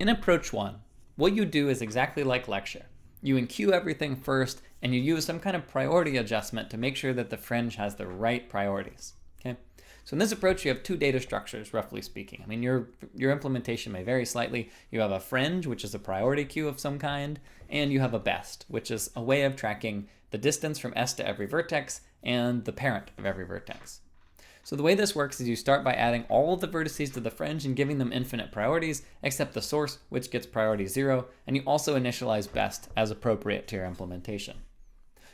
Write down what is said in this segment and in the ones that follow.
In approach 1, what you do is exactly like lecture. You enqueue everything first, and you use some kind of priority adjustment to make sure that the fringe has the right priorities. Okay? So in this approach, you have two data structures, roughly speaking. I mean, your implementation may vary slightly. You have a fringe, which is a priority queue of some kind, and you have a best, which is a way of tracking the distance from S to every vertex and the parent of every vertex. So the way this works is you start by adding all of the vertices to the fringe and giving them infinite priorities, except the source, which gets priority 0, and you also initialize best as appropriate to your implementation.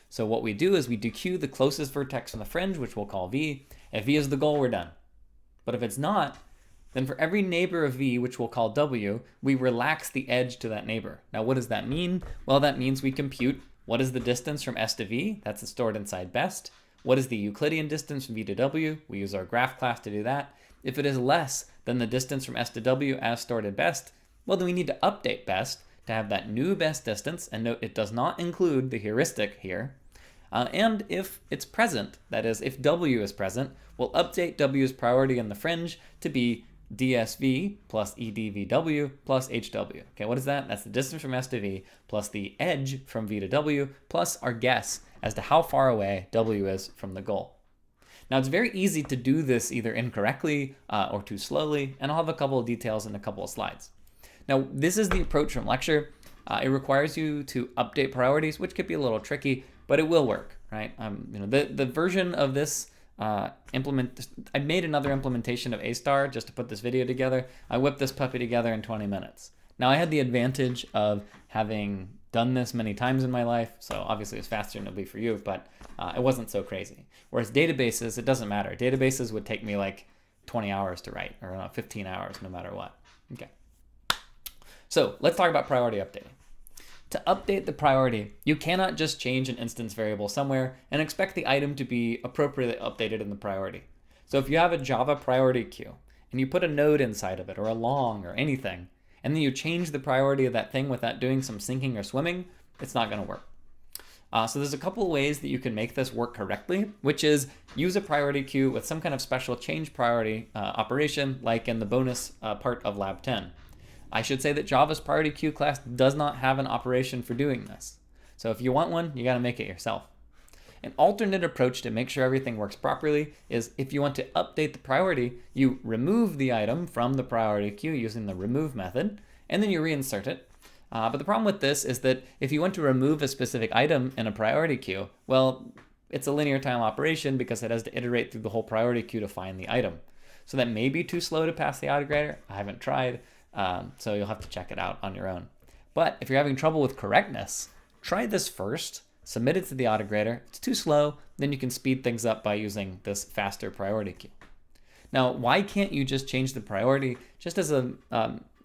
So what we do is we dequeue the closest vertex from the fringe, which we'll call V. If V is the goal, we're done. But if it's not, then for every neighbor of V, which we'll call W, we relax the edge to that neighbor. Now what does that mean? Well, that means we compute what is the distance from S to V, that's stored inside best. What is the Euclidean distance from V to W? We use our graph class to do that. If it is less than the distance from S to W as stored in best, well, then we need to update best to have that new best distance, and note it does not include the heuristic here. And if it's present, that is, if W is present, we'll update W's priority in the fringe to be DSV plus EDVW plus HW. Okay, what is that? That's the distance from S to V plus the edge from V to W plus our guess as to how far away W is from the goal. Now, it's very easy to do this either incorrectly or too slowly, and I'll have a couple of details in a couple of slides. Now, this is the approach from lecture. It requires you to update priorities, which could be a little tricky, but it will work, right? The version of this I made another implementation of A*, just to put this video together. I whipped this puppy together in 20 minutes. Now, I had the advantage of having done this many times in my life, so obviously it's faster than it'll be for you, but it wasn't so crazy. Whereas databases, it doesn't matter. Databases would take me like 20 hours to write, or 15 hours, no matter what. Okay. So let's talk about priority updating. To update the priority, you cannot just change an instance variable somewhere and expect the item to be appropriately updated in the priority. So if you have a Java priority queue and you put a node inside of it or a long or anything, and then you change the priority of that thing without doing some syncing or swimming, it's not going to work. So there's a couple of ways that you can make this work correctly, which is use a priority queue with some kind of special change priority operation, like in the bonus part of Lab 10. I should say that Java's priority queue class does not have an operation for doing this. So if you want one, you got to make it yourself. An alternate approach to make sure everything works properly is if you want to update the priority, you remove the item from the priority queue using the remove method, and then you reinsert it. But the problem with this is that if you want to remove a specific item in a priority queue, well, it's a linear time operation because it has to iterate through the whole priority queue to find the item. So that may be too slow to pass the autograder. I haven't tried. So you'll have to check it out on your own. But if you're having trouble with correctness, try this first, submit it to the autograder. It's too slow, then you can speed things up by using this faster priority queue. Now, why can't you just change the priority? Just as a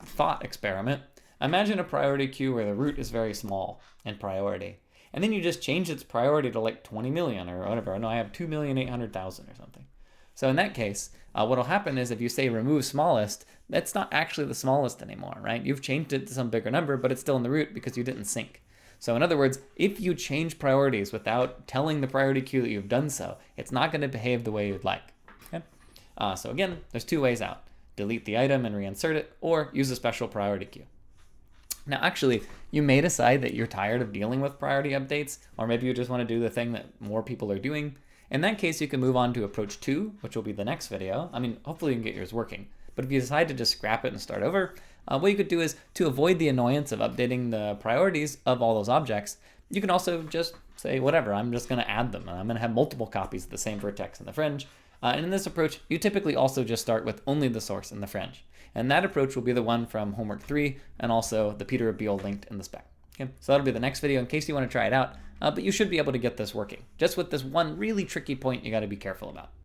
thought experiment, imagine a priority queue where the root is very small in priority, and then you just change its priority to like 20 million or whatever. No, I have 2,800,000 or something. So in that case, what will happen is if you say remove smallest, that's not actually the smallest anymore, right? You've changed it to some bigger number, but it's still in the root because you didn't sync. So in other words, if you change priorities without telling the priority queue that you've done so, it's not going to behave the way you'd like. Okay? So again, there's two ways out. Delete the item and reinsert it, or use a special priority queue. Now actually, you may decide that you're tired of dealing with priority updates, or maybe you just want to do the thing that more people are doing. In that case, you can move on to approach 2, which will be the next video. I mean, hopefully you can get yours working. But if you decide to just scrap it and start over, what you could do is, to avoid the annoyance of updating the priorities of all those objects, you can also just say, whatever, I'm just going to add them. And I'm going to have multiple copies of the same vertex in the fringe. And in this approach, you typically also just start with only the source in the fringe. And that approach will be the one from homework 3 and also the Peter Beal linked in the spec. Okay, so that'll be the next video in case you want to try it out. But you should be able to get this working. Just with this one really tricky point you got to be careful about.